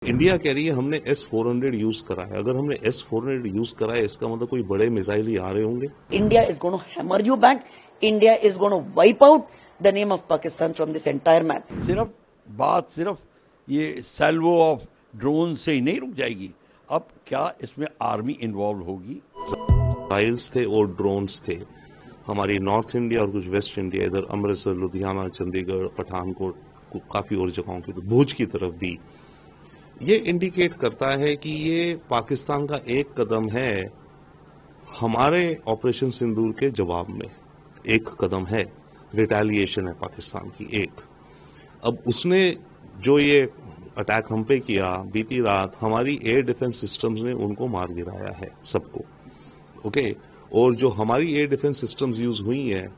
India कह रही है हमने S-400 यूज करा है। अगर हमने S-400 यूज करा है इसका मतलब कोई बड़े मिसाइल ही आ रहे होंगे। India is going to hammer you back. India is going to wipe out the name of Pakistan from this entire map. सिर्फ ये सैल्वो ऑफ ड्रोन से ही नहीं रुक जाएगी। अब क्या इसमें आर्मी इन्वॉल्व होगी? मिसाइल्स थे और ड्रोन्स थे हमारी नॉर्थ इंडिया और कुछ वेस्ट इंडिया, इधर अमृतसर, लुधियाना, चंडीगढ़, पठानकोट, काफी और जगहों की, तो भुज की तरफ भी। ये इंडिकेट करता है कि ये पाकिस्तान का एक कदम है हमारे ऑपरेशन सिंदूर के जवाब में, एक कदम है, रिटेलिएशन है पाकिस्तान की एक। अब उसने जो ये अटैक हम पे किया बीती रात, हमारी एयर डिफेंस सिस्टम्स ने उनको मार गिराया है सबको, ओके। और जो हमारी एयर डिफेंस सिस्टम्स यूज हुई हैं,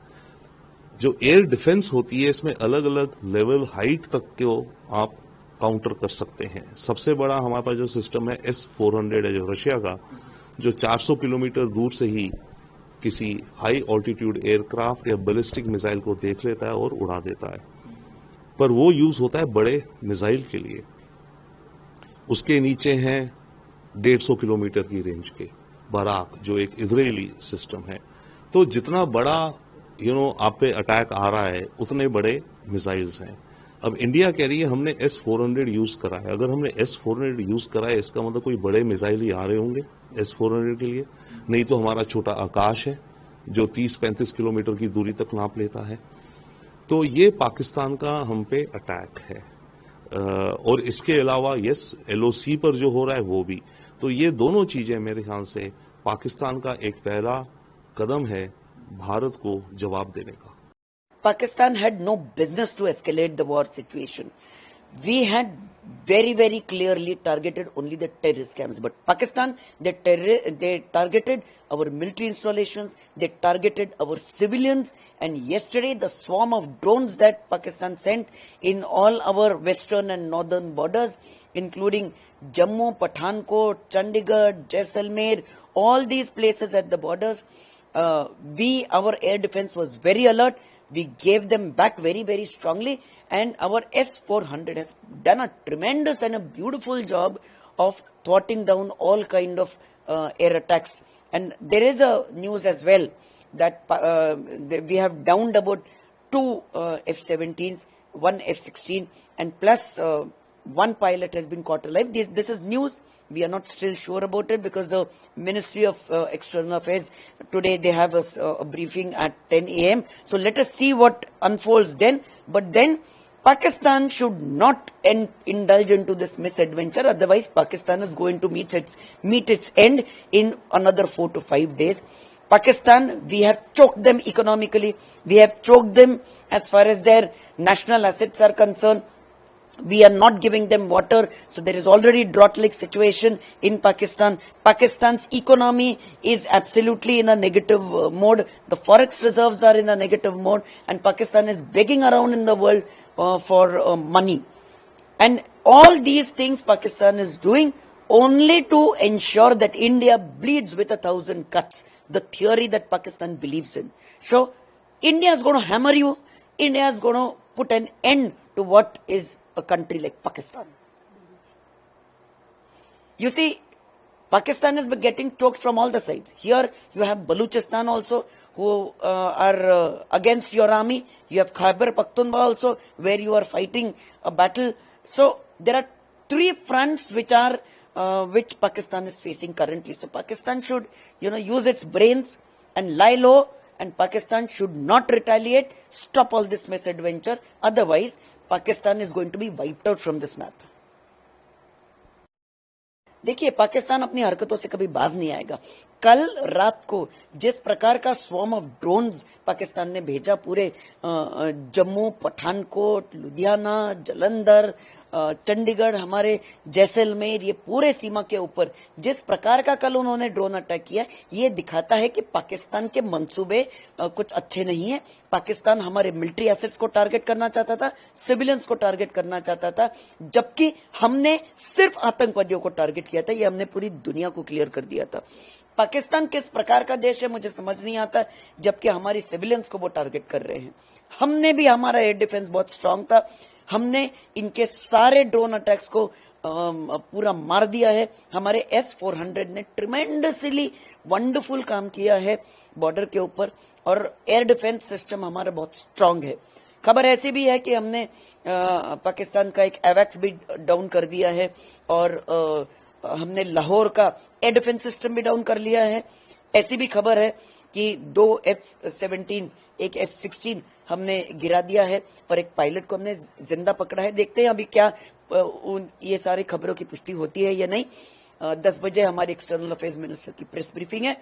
जो एयर डिफेंस होती है इसमें अलग अलग लेवल हाइट तक को आप काउंटर कर सकते हैं। सबसे बड़ा हमारे पास जो सिस्टम है S-400 है, जो रशिया का, जो 400 किलोमीटर दूर से ही किसी हाई ऑल्टीट्यूड एयरक्राफ्ट या बैलिस्टिक मिसाइल को देख लेता है और उड़ा देता है। पर वो यूज होता है बड़े मिसाइल के लिए। उसके नीचे हैं 150 किलोमीटर की रेंज के बराक, जो एक इजरायली सिस्टम है। तो जितना बड़ा आप पे अटैक आ रहा है उतने बड़े मिसाइल्स हैं। अब इंडिया कह रही है हमने S-400 यूज करा है। अगर हमने S-400 यूज करा है इसका मतलब कोई बड़े मिसाइल ही आ रहे होंगे S-400 के लिए। नहीं तो हमारा छोटा आकाश है जो 30-35 किलोमीटर की दूरी तक नाप लेता है। तो ये पाकिस्तान का हम पे अटैक है। और इसके अलावा LOC पर जो हो रहा है वो भी। तो ये दोनों चीजें मेरे ख्याल से पाकिस्तान का एक पहला कदम है भारत को जवाब देने का। Pakistan had no business to escalate the war situation. We had very, very clearly targeted only the terrorist camps. But Pakistan, they targeted our military installations, they targeted our civilians, and yesterday the swarm of drones that Pakistan sent in all our western and northern borders, including Jammu, Pathankot, Chandigarh, Jaisalmer, all these places at the borders, our air defense was very alert. We gave them back very, very strongly, and our S-400 has done a tremendous and a beautiful job of thwarting down all kind of air attacks. And there is a news as well that we have downed about 2 F-17s, 1 F-16, and plus one pilot has been caught alive. This is news. We are not still sure about it because the Ministry of External Affairs, today they have a briefing at 10 a.m. So let us see what unfolds then. But then Pakistan should not indulge into this misadventure. Otherwise, Pakistan is going to meet its end in another 4 to 5 days. Pakistan, we have choked them economically. We have choked them as far as their national assets are concerned. We are not giving them water, so there is already drought-like situation in Pakistan. Pakistan's economy is absolutely in a negative mode. The forex reserves are in a negative mode, and Pakistan is begging around in the world for money. And all these things Pakistan is doing only to ensure that India bleeds with 1,000 cuts, the theory that Pakistan believes in. So India is going to hammer you. India is going to put an end to what is a country like Pakistan. You see, Pakistan is getting choked from all the sides. Here you have Baluchistan also, who are against your army. You have Khyber Pakhtunkhwa also, where you are fighting a battle. So there are 3 fronts which Pakistan is facing currently. So Pakistan should use its brains and lie low, and Pakistan should not retaliate. Stop all this misadventure. Otherwise, Pakistan is going to be wiped out from this map. देखिए, पाकिस्तान अपनी हरकतों से कभी बाज नहीं आएगा। कल रात को जिस प्रकार का स्वॉर्म ऑफ ड्रोन्स पाकिस्तान ने भेजा पूरे जम्मू, पठानकोट, लुधियाना, जालंधर, चंडीगढ़, हमारे जैसलमेर, ये पूरे सीमा के ऊपर जिस प्रकार का कल उन्होंने ड्रोन अटैक किया, ये दिखाता है कि पाकिस्तान के मंसूबे कुछ अच्छे नहीं है। पाकिस्तान हमारे मिलिट्री एसेट्स को टारगेट करना चाहता था, सिविलियंस को टारगेट करना चाहता था, जबकि हमने सिर्फ आतंकवादियों को टारगेट किया था। ये हमने पूरी दुनिया को क्लियर कर दिया था। पाकिस्तान किस प्रकार का देश है मुझे समझ नहीं आता, जबकि हमारी सिविलियंस को वो टारगेट कर रहे हैं। हमने भी, हमारा एयर डिफेंस बहुत स्ट्रांग था, हमने इनके सारे ड्रोन अटैक्स को पूरा मार दिया है। हमारे S-400 ने ट्रिमेंडसली वंडरफुल काम किया है बॉर्डर के ऊपर, और एयर डिफेंस सिस्टम हमारा बहुत स्ट्रांग है। खबर ऐसी भी है कि हमने पाकिस्तान का एक एवैक्स भी डाउन कर दिया है, और हमने लाहौर का एयर डिफेंस सिस्टम भी डाउन कर लिया है। ऐसी भी खबर है कि 2 F-17, एक F-16 हमने गिरा दिया है, और एक पायलट को हमने जिंदा पकड़ा है। देखते हैं अभी क्या ये सारी खबरों की पुष्टि होती है या नहीं। 10 बजे हमारी एक्सटर्नल अफेयर्स मिनिस्टर की प्रेस ब्रीफिंग है।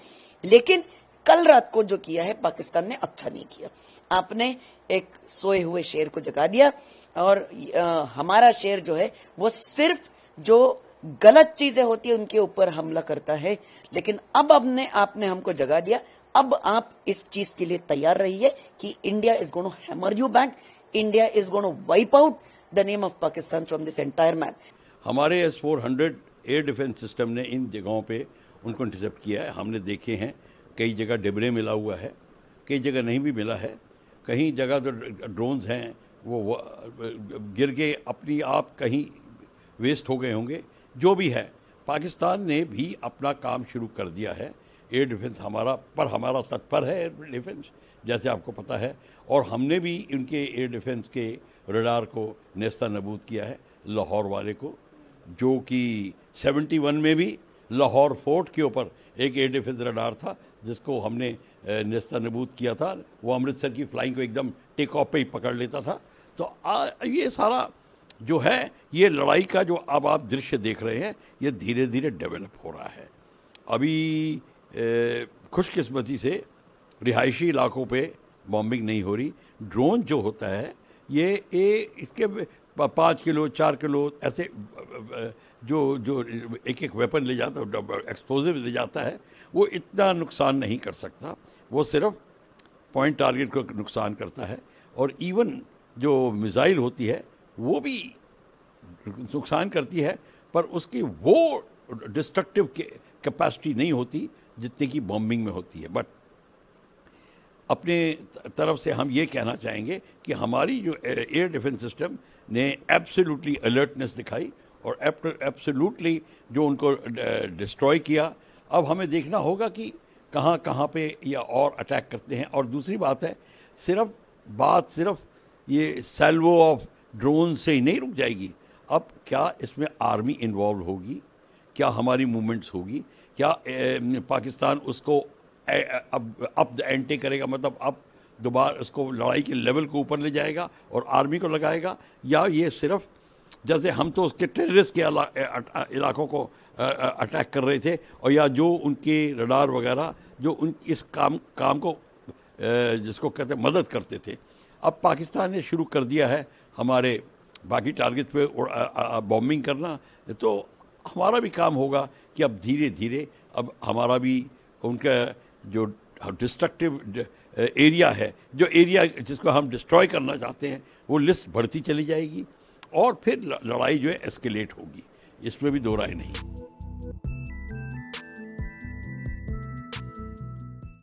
लेकिन कल रात को जो किया है पाकिस्तान ने, अच्छा नहीं किया। आपने एक सोए हुए शेर को जगा दिया, और हमारा शेर जो है वो सिर्फ जो गलत चीजें होती है उनके ऊपर हमला करता है। लेकिन अब आपने हमको जगा दिया। अब आप इस चीज के लिए तैयार रहिए कि India is going to hammer you back, India is going to wipe out the name of Pakistan from this entire map. हमारे S-400 एयर डिफेंस सिस्टम ने इन जगहों पे उनको इंटरसेप्ट किया है। हमने देखे हैं, कई जगह डिबरे मिला हुआ है, कई जगह नहीं भी मिला है। कहीं जगह तो ड्रोन्स हैं वो गिर के अपनी आप कहीं वेस्ट हो गए होंगे। जो भी है, पाकिस्तान ने भी अपना काम शुरू कर दिया है। एयर डिफेंस हमारा तत्पर है एयर डिफेंस, जैसे आपको पता है, और हमने भी उनके एयर डिफेंस के रडार को नेस्ता नबूद किया है, लाहौर वाले को, जो कि 71 में भी लाहौर फोर्ट के ऊपर एक एयर डिफेंस रडार था जिसको हमने नेस्ता नबूद किया था। वो अमृतसर की फ्लाइंग को एकदम टेक ऑफ पे ही पकड़ लेता था। तो ये सारा जो है, ये लड़ाई का जो अब आप दृश्य देख रहे हैं, ये धीरे धीरे डेवलप हो रहा है। अभी खुशकिस्मती से रिहायशी इलाकों पे बॉम्बिंग नहीं हो रही। ड्रोन जो होता है ये इसके 5 किलो 4 किलो ऐसे जो एक वेपन ले जाता है, एक्सप्लोजिव ले जाता है, वो इतना नुकसान नहीं कर सकता। वो सिर्फ पॉइंट टारगेट को नुकसान करता है। और इवन जो मिसाइल होती है वो भी नुकसान करती है, पर उसकी वो डिस्ट्रक्टिव कैपेसिटी नहीं होती जितने की बॉम्बिंग में होती है। बट अपने तरफ से हम ये कहना चाहेंगे कि हमारी जो एयर डिफेंस सिस्टम ने एब्सोल्युटली अलर्टनेस दिखाई और एब्सोल्युटली जो उनको डिस्ट्रॉय किया। अब हमें देखना होगा कि कहाँ कहाँ पे या और अटैक करते हैं। और दूसरी बात है, सिर्फ ये सैल्वो ऑफ ड्रोन से ही नहीं रुक जाएगी। अब क्या इसमें आर्मी इन्वॉल्व होगी, क्या हमारी मूवमेंट्स होगी, क्या पाकिस्तान उसको अब द एंटे करेगा, मतलब अब दोबारा उसको लड़ाई के लेवल को ऊपर ले जाएगा और आर्मी को लगाएगा, या ये सिर्फ जैसे हम तो उसके टेररिस्ट के इलाकों को अटैक कर रहे थे, और या जो उनके रडार वगैरह जो उन इस काम को जिसको कहते हैं मदद करते थे। अब पाकिस्तान ने शुरू कर दिया है हमारे बाकी टारगेट पे बॉम्बिंग करना। तो हमारा भी काम होगा कि अब धीरे धीरे अब हमारा भी उनका जो डिस्ट्रक्टिव एरिया है, जो एरिया जिसको हम डिस्ट्रॉय करना चाहते हैं, वो लिस्ट बढ़ती चली जाएगी और फिर लड़ाई जो है एस्केलेट होगी। इसमें भी दो राय नहीं।